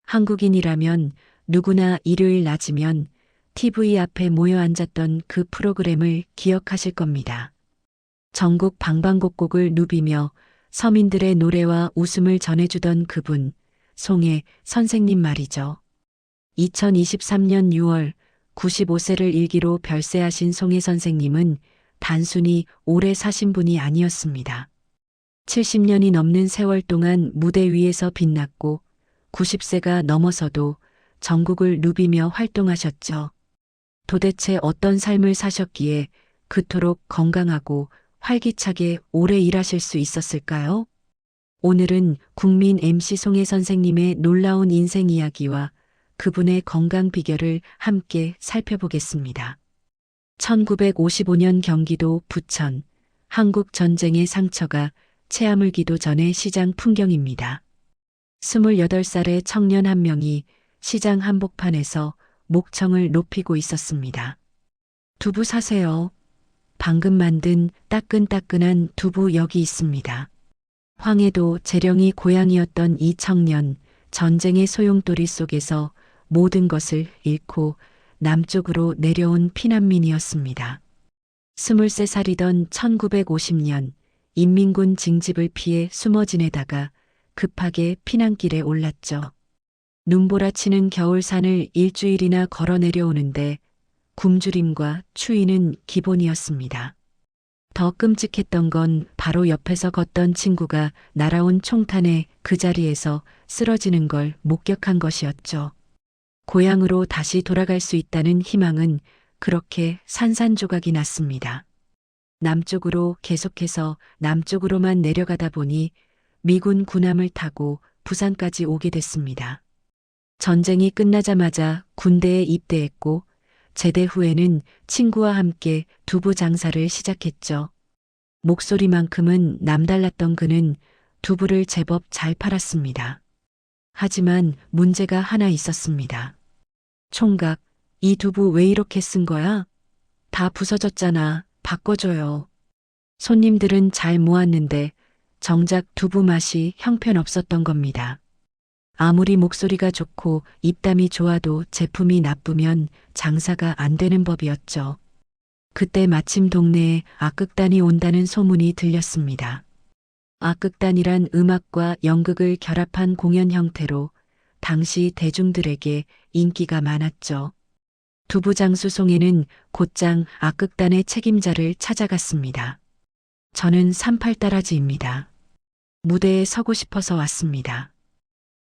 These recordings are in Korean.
한국인이라면 누구나 일요일 낮이면 TV 앞에 모여 앉았던 그 프로그램을 기억하실 겁니다. 전국 방방곡곡을 누비며 서민들의 노래와 웃음을 전해주던 그분, 송혜 선생님 말이죠. 2023년 6월 95세를 일기로 별세하신 송혜 선생님은 단순히 오래 사신 분이 아니었습니다. 70년이 넘는 세월 동안 무대 위에서 빛났고 90세가 넘어서도 전국을 누비며 활동하셨죠. 도대체 어떤 삶을 사셨기에 그토록 건강하고 활기차게 오래 일하실 수 있었을까요? 오늘은 국민 MC 송혜 선생님의 놀라운 인생 이야기와 그분의 건강 비결을 함께 살펴보겠습니다. 1955년 경기도 부천, 한국 전쟁의 상처가 채아물기도 전의 시장 풍경입니다. 28살의 청년 한 명이 시장 한복판에서 목청을 높이고 있었습니다. 두부 사세요. 방금 만든 따끈따끈한 두부 여기 있습니다. 황해도 재령이 고향이었던 이 청년, 전쟁의 소용돌이 속에서 모든 것을 잃고 남쪽으로 내려온 피난민이었습니다. 23살이던 1950년 인민군 징집을 피해 숨어 지내다가 급하게 피난길에 올랐죠. 눈보라치는 겨울산을 일주일이나 걸어 내려오는데 굶주림과 추위는 기본이었습니다. 더 끔찍했던 건 바로 옆에서 걷던 친구가 날아온 총탄에 그 자리에서 쓰러지는 걸 목격한 것이었죠. 고향으로 다시 돌아갈 수 있다는 희망은 그렇게 산산조각이 났습니다. 남쪽으로 계속해서 남쪽으로만 내려가다 보니 미군 군함을 타고 부산까지 오게 됐습니다. 전쟁이 끝나자마자 군대에 입대했고 제대 후에는 친구와 함께 두부 장사를 시작했죠. 목소리만큼은 남달랐던 그는 두부를 제법 잘 팔았습니다. 하지만 문제가 하나 있었습니다. 총각, 이 두부 왜 이렇게 쓴 거야? 다 부서졌잖아. 바꿔줘요. 손님들은 잘 모았는데 정작 두부 맛이 형편없었던 겁니다. 아무리 목소리가 좋고 입담이 좋아도 제품이 나쁘면 장사가 안 되는 법이었죠. 그때 마침 동네에 악극단이 온다는 소문이 들렸습니다. 악극단이란 음악과 연극을 결합한 공연 형태로 당시 대중들에게 인기가 많았죠. 두부장수 송혜는 곧장 악극단의 책임자를 찾아갔습니다. 저는 38따라지입니다. 무대에 서고 싶어서 왔습니다.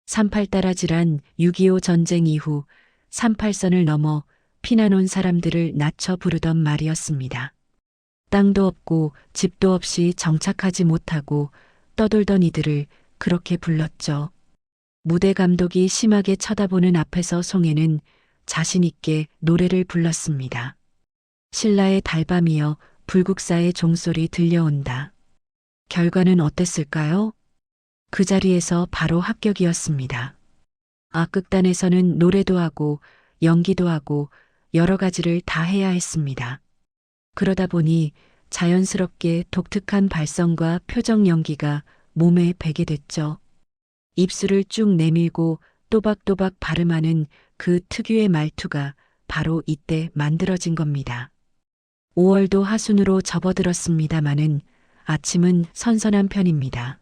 38따라지란 6.25 전쟁 이후 38선을 넘어 피난 온 사람들을 낮춰 부르던 말이었습니다. 땅도 없고 집도 없이 정착하지 못하고 떠돌던 이들을 그렇게 불렀죠. 무대 감독이 심하게 쳐다보는 앞에서 송혜는 자신 있게 노래를 불렀습니다. 신라의 달밤이여 불국사의 종소리 들려온다. 결과는 어땠을까요? 그 자리에서 바로 합격이었습니다. 악극단에서는 노래도 하고 연기도 하고 여러 가지를 다 해야 했습니다. 그러다 보니 자연스럽게 독특한 발성과 표정 연기가 몸에 배게 됐죠. 입술을 쭉 내밀고 또박또박 발음하는 그 특유의 말투가 바로 이때 만들어진 겁니다. 5월도 하순으로 접어들었습니다마는 아침은 선선한 편입니다.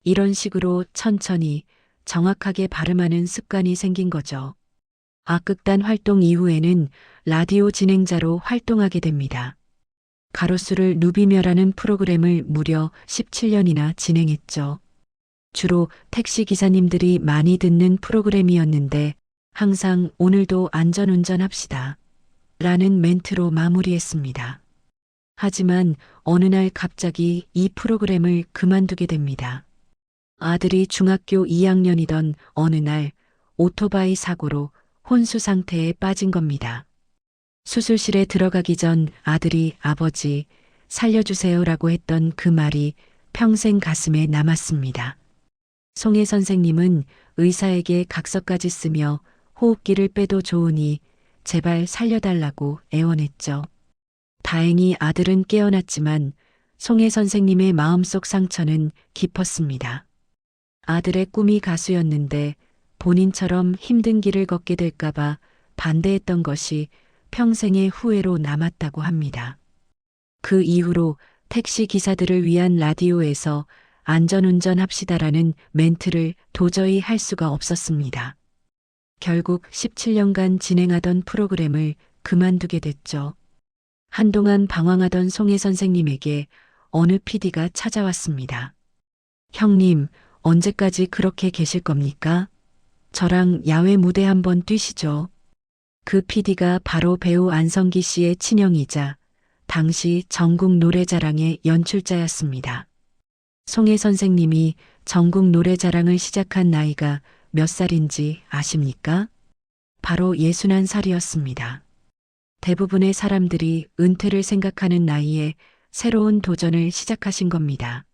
이런 식으로 천천히 정확하게 발음하는 습관이 생긴 거죠. 악극단 활동 이후에는 라디오 진행자로 활동하게 됩니다. 가로수를 누비며라는 프로그램을 무려 17년이나 진행했죠. 주로 택시 기사님들이 많이 듣는 프로그램이었는데 항상 오늘도 안전운전합시다. 라는 멘트로 마무리했습니다. 하지만 어느 날 갑자기 이 프로그램을 그만두게 됩니다. 아들이 중학교 2학년이던 어느 날 오토바이 사고로 혼수 상태에 빠진 겁니다. 수술실에 들어가기 전 아들이 아버지 살려주세요라고 했던 그 말이 평생 가슴에 남았습니다. 송혜 선생님은 의사에게 각서까지 쓰며 호흡기를 빼도 좋으니 제발 살려달라고 애원했죠. 다행히 아들은 깨어났지만 송혜 선생님의 마음속 상처는 깊었습니다. 아들의 꿈이 가수였는데 본인처럼 힘든 길을 걷게 될까봐 반대했던 것이 평생의 후회로 남았다고 합니다. 그 이후로 택시 기사들을 위한 라디오에서 안전운전 합시다라는 멘트를 도저히 할 수가 없었습니다. 결국 17년간 진행하던 프로그램을 그만두게 됐죠. 한동안 방황하던 송혜 선생님에게 어느 PD가 찾아왔습니다. 형님, 언제까지 그렇게 계실 겁니까? 저랑 야외 무대 한번 뛰시죠. 그 PD가 바로 배우 안성기 씨의 친형이자 당시 전국 노래자랑의 연출자였습니다. 송혜 선생님이 전국 노래자랑을 시작한 나이가 몇 살인지 아십니까? 바로 61살이었습니다. 대부분의 사람들이 은퇴를 생각하는 나이에 새로운 도전을 시작하신 겁니다.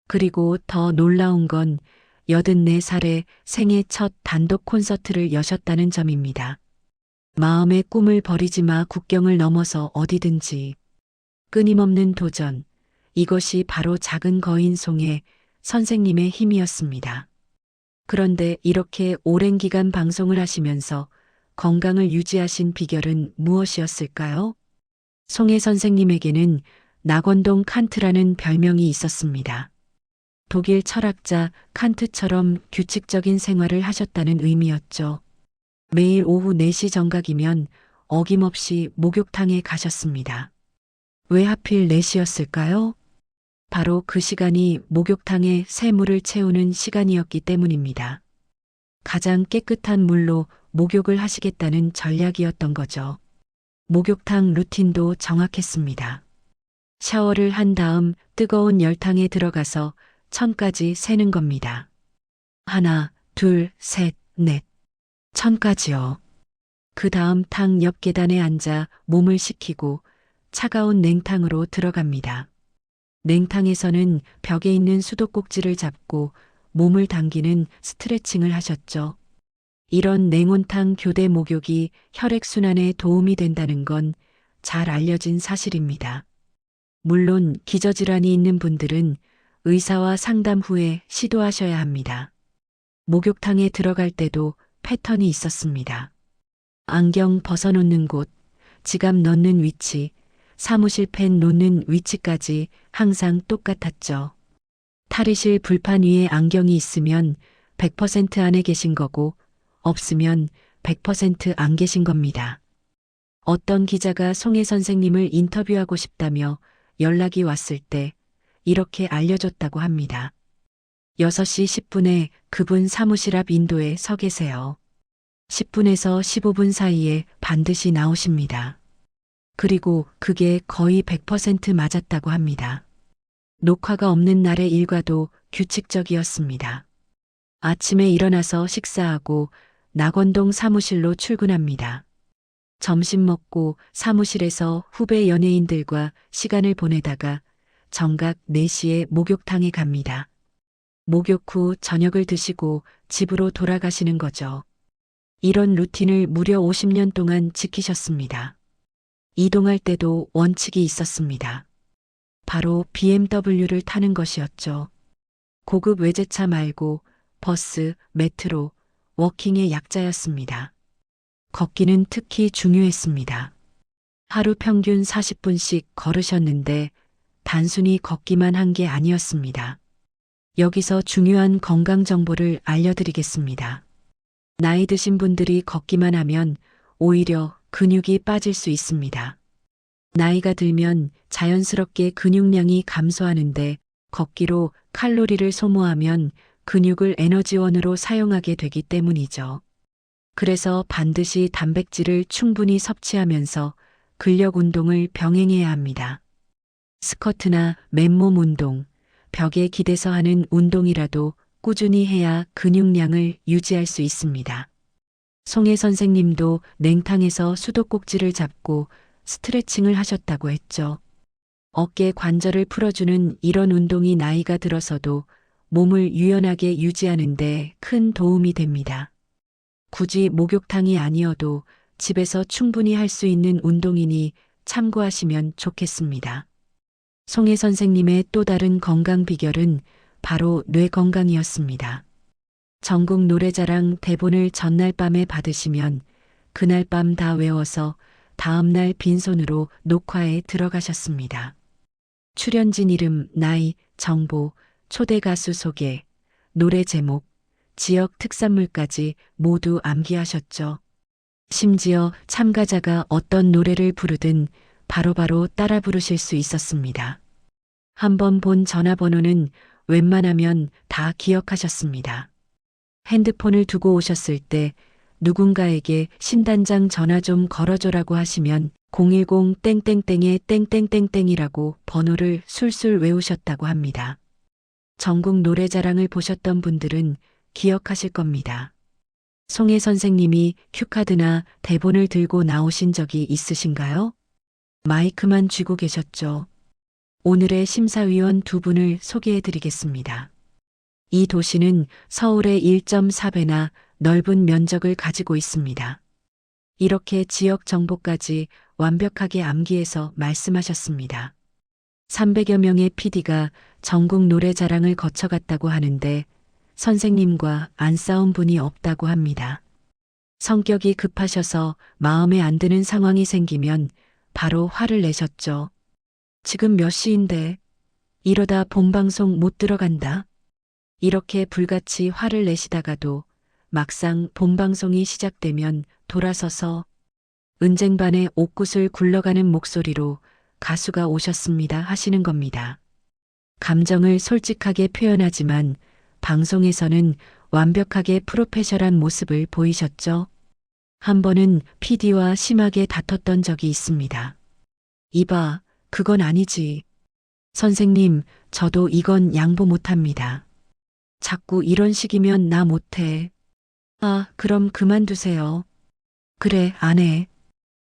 그리고 더 놀라운 건 84살에 생애 첫 단독 콘서트를 여셨다는 점입니다. 마음의 꿈을 버리지 마, 국경을 넘어서 어디든지. 끊임없는 도전. 이것이 바로 작은 거인 송혜 선생님의 힘이었습니다. 그런데 이렇게 오랜 기간 방송을 하시면서 건강을 유지하신 비결은 무엇이었을까요? 송혜 선생님에게는 낙원동 칸트라는 별명이 있었습니다. 독일 철학자 칸트처럼 규칙적인 생활을 하셨다는 의미였죠. 매일 오후 4시 정각이면 어김없이 목욕탕에 가셨습니다. 왜 하필 4시였을까요? 바로 그 시간이 목욕탕에 새물을 채우는 시간이었기 때문입니다. 가장 깨끗한 물로 목욕을 하시겠다는 전략이었던 거죠. 목욕탕 루틴도 정확했습니다. 샤워를 한 다음 뜨거운 열탕에 들어가서 1000까지 세는 겁니다. 하나, 둘, 셋, 넷. 1000까지요. 그 다음 탕 옆 계단에 앉아 몸을 식히고 차가운 냉탕으로 들어갑니다. 냉탕에서는 벽에 있는 수도꼭지를 잡고 몸을 당기는 스트레칭을 하셨죠. 이런 냉온탕 교대 목욕이 혈액순환에 도움이 된다는 건 잘 알려진 사실입니다. 물론 기저질환이 있는 분들은 의사와 상담 후에 시도하셔야 합니다. 목욕탕에 들어갈 때도 패턴이 있었습니다. 안경 벗어놓는 곳, 지갑 넣는 위치, 사무실 펜 놓는 위치까지 항상 똑같았죠. 탈의실 불판 위에 안경이 있으면 100% 안에 계신 거고 없으면 100%안 계신 겁니다. 어떤 기자가 송혜 선생님을 인터뷰하고 싶다며 연락이 왔을 때 이렇게 알려줬다고 합니다. 6시 10분에 그분 사무실 앞 인도에 서 계세요. 10분에서 15분 사이에 반드시 나오십니다. 그리고 그게 거의 100% 맞았다고 합니다. 녹화가 없는 날의 일과도 규칙적이었습니다. 아침에 일어나서 식사하고 낙원동 사무실로 출근합니다. 점심 먹고 사무실에서 후배 연예인들과 시간을 보내다가 정각 4시에 목욕탕에 갑니다. 목욕 후 저녁을 드시고 집으로 돌아가시는 거죠. 이런 루틴을 무려 50년 동안 지키셨습니다. 이동할 때도 원칙이 있었습니다. 바로 BMW를 타는 것이었죠. 고급 외제차 말고 버스, 메트로, 워킹의 약자였습니다. 걷기는 특히 중요했습니다. 하루 평균 40분씩 걸으셨는데 단순히 걷기만 한 게 아니었습니다. 여기서 중요한 건강 정보를 알려드리겠습니다. 나이 드신 분들이 걷기만 하면 오히려 근육이 빠질 수 있습니다. 나이가 들면 자연스럽게 근육량이 감소하는데 걷기로 칼로리를 소모하면 근육을 에너지원으로 사용하게 되기 때문이죠. 그래서 반드시 단백질을 충분히 섭취하면서 근력 운동을 병행해야 합니다. 스쿼트나 맨몸 운동, 벽에 기대서 하는 운동이라도 꾸준히 해야 근육량을 유지할 수 있습니다. 송혜 선생님도 냉탕에서 수도꼭지를 잡고 스트레칭을 하셨다고 했죠. 어깨 관절을 풀어주는 이런 운동이 나이가 들어서도 몸을 유연하게 유지하는 데 큰 도움이 됩니다. 굳이 목욕탕이 아니어도 집에서 충분히 할 수 있는 운동이니 참고하시면 좋겠습니다. 송혜 선생님의 또 다른 건강 비결은 바로 뇌 건강이었습니다. 전국 노래자랑 대본을 전날 밤에 받으시면 그날 밤 다 외워서 다음날 빈손으로 녹화에 들어가셨습니다. 출연진 이름, 나이, 정보, 초대 가수 소개, 노래 제목, 지역 특산물까지 모두 암기하셨죠. 심지어 참가자가 어떤 노래를 부르든 바로바로 따라 부르실 수 있었습니다. 한번 본 전화번호는 웬만하면 다 기억하셨습니다. 핸드폰을 두고 오셨을 때 누군가에게 신단장 전화 좀 걸어줘라고 하시면 010 땡땡땡의 땡땡땡땡이라고 번호를 술술 외우셨다고 합니다. 전국 노래자랑을 보셨던 분들은 기억하실 겁니다. 송혜 선생님이 큐카드나 대본을 들고 나오신 적이 있으신가요? 마이크만 쥐고 계셨죠. 오늘의 심사위원 두 분을 소개해 드리겠습니다. 이 도시는 서울의 1.4배나 넓은 면적을 가지고 있습니다. 이렇게 지역 정보까지 완벽하게 암기해서 말씀하셨습니다. 300여 명의 PD가 전국 노래자랑을 거쳐갔다고 하는데 선생님과 안 싸운 분이 없다고 합니다. 성격이 급하셔서 마음에 안 드는 상황이 생기면 바로 화를 내셨죠. 지금 몇 시인데 이러다 본방송 못 들어간다. 이렇게 불같이 화를 내시다가도 막상 본방송이 시작되면 돌아서서 은쟁반에 옥굿을 굴러가는 목소리로 가수가 오셨습니다 하시는 겁니다. 감정을 솔직하게 표현하지만 방송에서는 완벽하게 프로페셔널한 모습을 보이셨죠? 한 번은 PD와 심하게 다퉜던 적이 있습니다. 이봐, 그건 아니지. 선생님, 저도 이건 양보 못합니다. 자꾸 이런 식이면 나 못해. 아, 그럼 그만두세요. 그래, 안 해.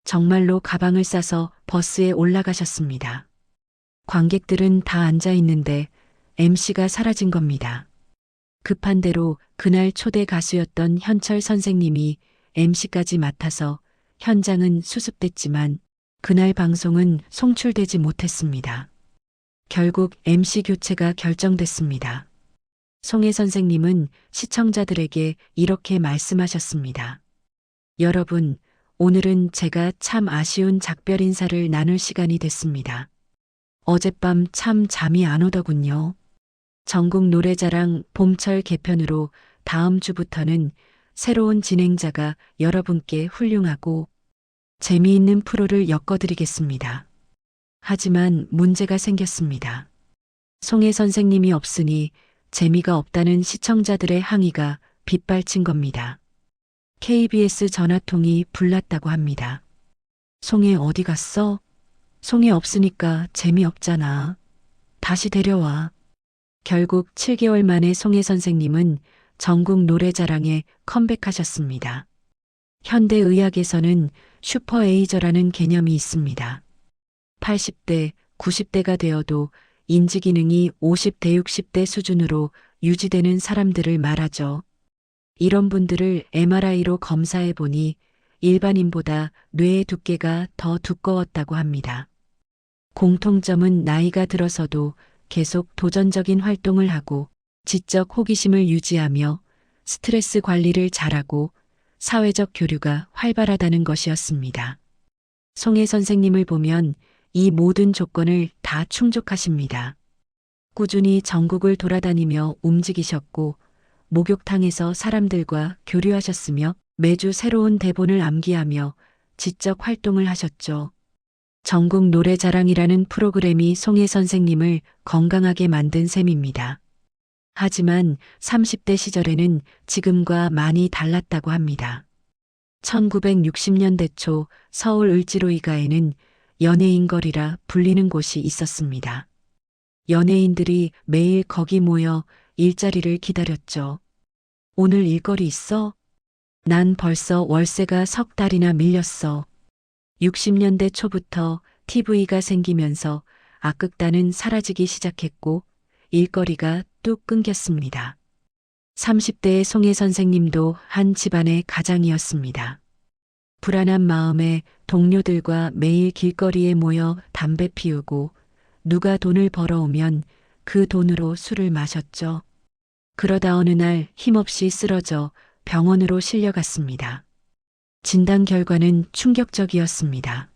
정말로 가방을 싸서 버스에 올라가셨습니다. 관객들은 다 앉아 있는데 MC가 사라진 겁니다. 급한 대로 그날 초대 가수였던 현철 선생님이 MC까지 맡아서 현장은 수습됐지만 그날 방송은 송출되지 못했습니다. 결국 MC 교체가 결정됐습니다. 송혜 선생님은 시청자들에게 이렇게 말씀하셨습니다. 여러분, 오늘은 제가 참 아쉬운 작별 인사를 나눌 시간이 됐습니다. 어젯밤 참 잠이 안 오더군요. 전국 노래자랑 봄철 개편으로 다음 주부터는 새로운 진행자가 여러분께 훌륭하고 재미있는 프로를 엮어드리겠습니다. 하지만 문제가 생겼습니다. 송혜 선생님이 없으니 재미가 없다는 시청자들의 항의가 빗발친 겁니다. KBS 전화통이 불났다고 합니다. 송혜 어디 갔어? 송혜 없으니까 재미없잖아. 다시 데려와. 결국 7개월 만에 송혜 선생님은 전국 노래자랑에 컴백하셨습니다. 현대의학에서는 슈퍼에이저라는 개념이 있습니다. 80대, 90대가 되어도 인지기능이 50대, 60대 수준으로 유지되는 사람들을 말하죠. 이런 분들을 MRI로 검사해 보니 일반인보다 뇌의 두께가 더 두꺼웠다고 합니다. 공통점은 나이가 들어서도 계속 도전적인 활동을 하고 지적 호기심을 유지하며 스트레스 관리를 잘하고 사회적 교류가 활발하다는 것이었습니다. 송혜 선생님을 보면 이 모든 조건을 다 충족하십니다. 꾸준히 전국을 돌아다니며 움직이셨고 목욕탕에서 사람들과 교류하셨으며 매주 새로운 대본을 암기하며 지적 활동을 하셨죠. 전국 노래자랑이라는 프로그램이 송혜 선생님을 건강하게 만든 셈입니다. 하지만 30대 시절에는 지금과 많이 달랐다고 합니다. 1960년대 초 서울 을지로이가에는 연예인 거리라 불리는 곳이 있었습니다. 연예인들이 매일 거기 모여 일자리를 기다렸죠. 오늘 일거리 있어? 난 벌써 월세가 석 달이나 밀렸어. 60년대 초부터 TV가 생기면서 악극단은 사라지기 시작했고 일거리가 뚝 끊겼습니다. 30대의 송혜 선생님도 한 집안의 가장이었습니다. 불안한 마음에 동료들과 매일 길거리에 모여 담배 피우고 누가 돈을 벌어오면 그 돈으로 술을 마셨죠. 그러다 어느 날 힘없이 쓰러져 병원으로 실려갔습니다. 진단 결과는 충격적이었습니다.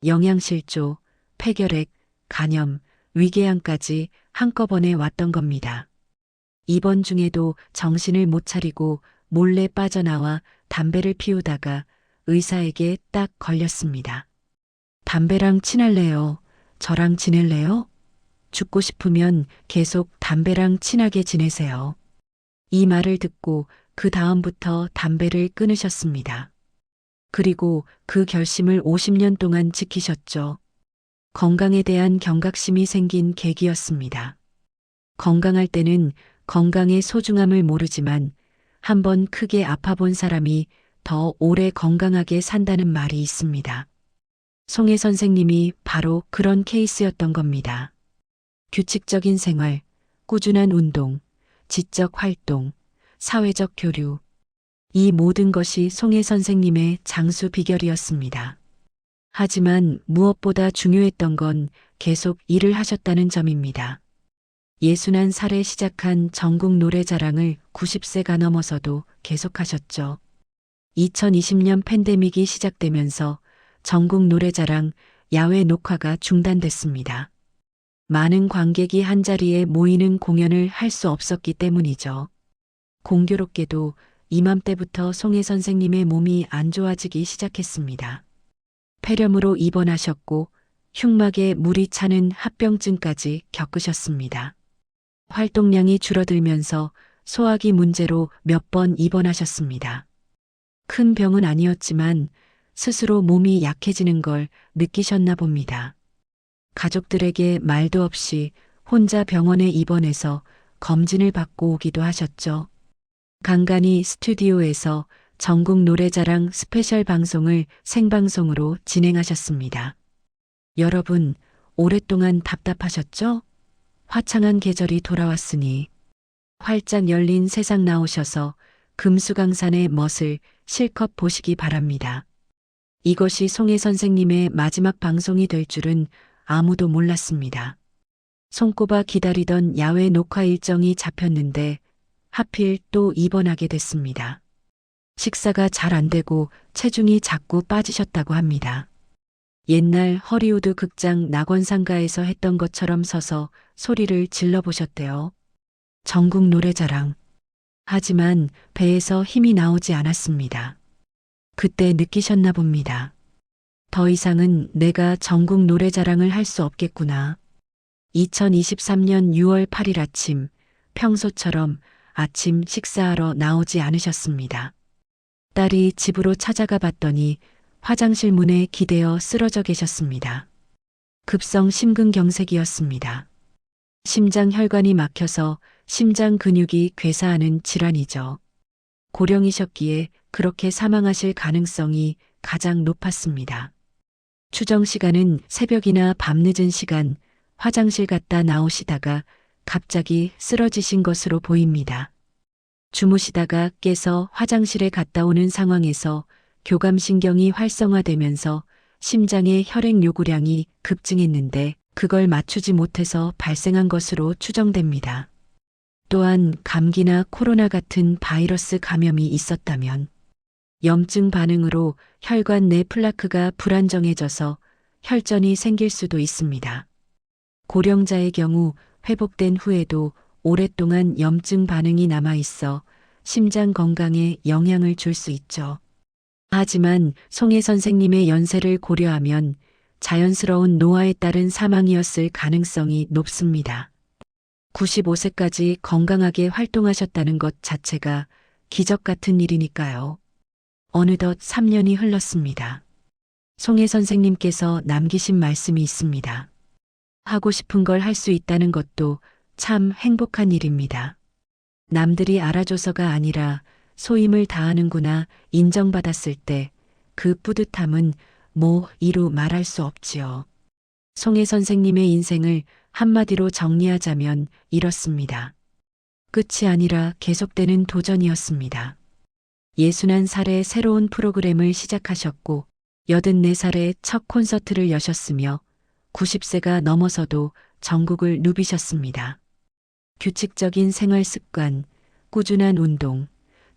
영양실조, 폐결핵, 간염, 위궤양까지 한꺼번에 왔던 겁니다. 입원 중에도 정신을 못 차리고 몰래 빠져나와 담배를 피우다가 의사에게 딱 걸렸습니다. 담배랑 친할래요? 저랑 지낼래요? 죽고 싶으면 계속 담배랑 친하게 지내세요. 이 말을 듣고 그 다음부터 담배를 끊으셨습니다. 그리고 그 결심을 50년 동안 지키셨죠. 건강에 대한 경각심이 생긴 계기였습니다. 건강할 때는 건강의 소중함을 모르지만 한번 크게 아파본 사람이 더 오래 건강하게 산다는 말이 있습니다. 송혜 선생님이 바로 그런 케이스였던 겁니다. 규칙적인 생활, 꾸준한 운동, 지적 활동, 사회적 교류. 이 모든 것이 송혜 선생님의 장수 비결이었습니다. 하지만 무엇보다 중요했던 건 계속 일을 하셨다는 점입니다. 61살에 시작한 전국 노래자랑을 90세가 넘어서도 계속하셨죠. 2020년 팬데믹이 시작되면서 전국 노래자랑 야외 녹화가 중단됐습니다. 많은 관객이 한자리에 모이는 공연을 할 수 없었기 때문이죠. 공교롭게도 이맘때부터 송혜 선생님의 몸이 안 좋아지기 시작했습니다. 폐렴으로 입원하셨고 흉막에 물이 차는 합병증까지 겪으셨습니다. 활동량이 줄어들면서 소화기 문제로 몇 번 입원하셨습니다. 큰 병은 아니었지만 스스로 몸이 약해지는 걸 느끼셨나 봅니다. 가족들에게 말도 없이 혼자 병원에 입원해서 검진을 받고 오기도 하셨죠. 간간히 스튜디오에서 전국 노래자랑 스페셜 방송을 생방송으로 진행하셨습니다. 여러분, 오랫동안 답답하셨죠? 화창한 계절이 돌아왔으니 활짝 열린 세상 나오셔서 금수강산의 멋을 실컷 보시기 바랍니다. 이것이 송혜 선생님의 마지막 방송이 될 줄은 아무도 몰랐습니다. 손꼽아 기다리던 야외 녹화 일정이 잡혔는데 하필 또 입원하게 됐습니다. 식사가 잘 안 되고 체중이 자꾸 빠지셨다고 합니다. 옛날 허리우드 극장 낙원상가에서 했던 것처럼 서서 소리를 질러보셨대요. 전국 노래자랑. 하지만 배에서 힘이 나오지 않았습니다. 그때 느끼셨나 봅니다. 더 이상은 내가 전국 노래자랑을 할 수 없겠구나. 2023년 6월 8일 아침, 평소처럼 아침 식사하러 나오지 않으셨습니다. 딸이 집으로 찾아가 봤더니 화장실 문에 기대어 쓰러져 계셨습니다. 급성 심근경색이었습니다. 심장 혈관이 막혀서 심장 근육이 괴사하는 질환이죠. 고령이셨기에 그렇게 사망하실 가능성이 가장 높았습니다. 추정 시간은 새벽이나 밤늦은 시간 화장실 갔다 나오시다가 갑자기 쓰러지신 것으로 보입니다. 주무시다가 깨서 화장실에 갔다 오는 상황에서 교감신경이 활성화되면서 심장의 혈액 요구량이 급증했는데 그걸 맞추지 못해서 발생한 것으로 추정됩니다. 또한 감기나 코로나 같은 바이러스 감염이 있었다면 염증 반응으로 혈관 내 플라크가 불안정해져서 혈전이 생길 수도 있습니다. 고령자의 경우 회복된 후에도 오랫동안 염증 반응이 남아있어 심장 건강에 영향을 줄 수 있죠. 하지만 송혜 선생님의 연세를 고려하면 자연스러운 노화에 따른 사망이었을 가능성이 높습니다. 95세까지 건강하게 활동하셨다는 것 자체가 기적 같은 일이니까요. 어느덧 3년이 흘렀습니다. 송혜 선생님께서 남기신 말씀이 있습니다. 하고 싶은 걸 할 수 있다는 것도 참 행복한 일입니다. 남들이 알아줘서가 아니라 소임을 다하는구나 인정받았을 때 그 뿌듯함은 뭐 이루 말할 수 없지요. 송혜 선생님의 인생을 한마디로 정리하자면 이렇습니다. 끝이 아니라 계속되는 도전이었습니다. 61살에 새로운 프로그램을 시작하셨고 84살에 첫 콘서트를 여셨으며 90세가 넘어서도 전국을 누비셨습니다. 규칙적인 생활 습관, 꾸준한 운동,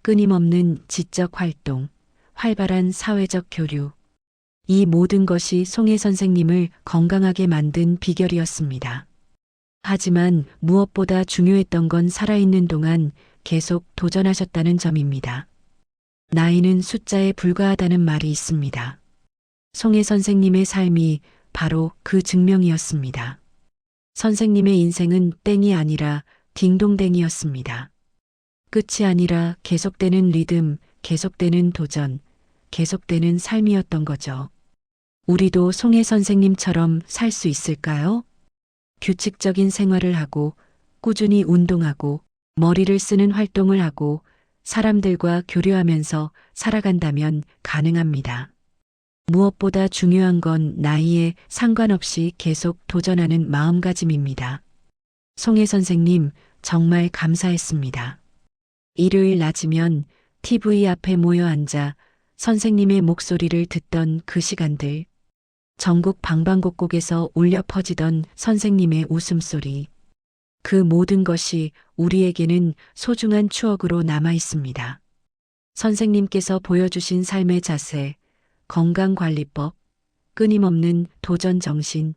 끊임없는 지적 활동, 활발한 사회적 교류. 이 모든 것이 송혜 선생님을 건강하게 만든 비결이었습니다. 하지만 무엇보다 중요했던 건 살아있는 동안 계속 도전하셨다는 점입니다. 나이는 숫자에 불과하다는 말이 있습니다. 송혜 선생님의 삶이 바로 그 증명이었습니다. 선생님의 인생은 땡이 아니라 딩동댕이었습니다. 끝이 아니라 계속되는 리듬, 계속되는 도전, 계속되는 삶이었던 거죠. 우리도 송혜 선생님처럼 살 수 있을까요? 규칙적인 생활을 하고, 꾸준히 운동하고, 머리를 쓰는 활동을 하고, 사람들과 교류하면서 살아간다면 가능합니다. 무엇보다 중요한 건 나이에 상관없이 계속 도전하는 마음가짐입니다. 송혜 선생님, 정말 감사했습니다. 일요일 낮이면 TV 앞에 모여 앉아 선생님의 목소리를 듣던 그 시간들, 전국 방방곡곡에서 울려 퍼지던 선생님의 웃음소리, 그 모든 것이 우리에게는 소중한 추억으로 남아 있습니다. 선생님께서 보여주신 삶의 자세, 건강관리법, 끊임없는 도전 정신,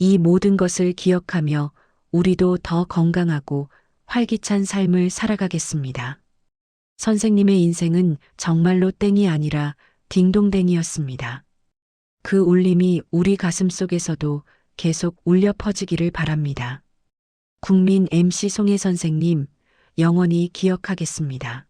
이 모든 것을 기억하며 우리도 더 건강하고 활기찬 삶을 살아가겠습니다. 선생님의 인생은 정말로 땡이 아니라 딩동댕이었습니다. 그 울림이 우리 가슴 속에서도 계속 울려 퍼지기를 바랍니다. 국민 MC 송혜 선생님, 영원히 기억하겠습니다.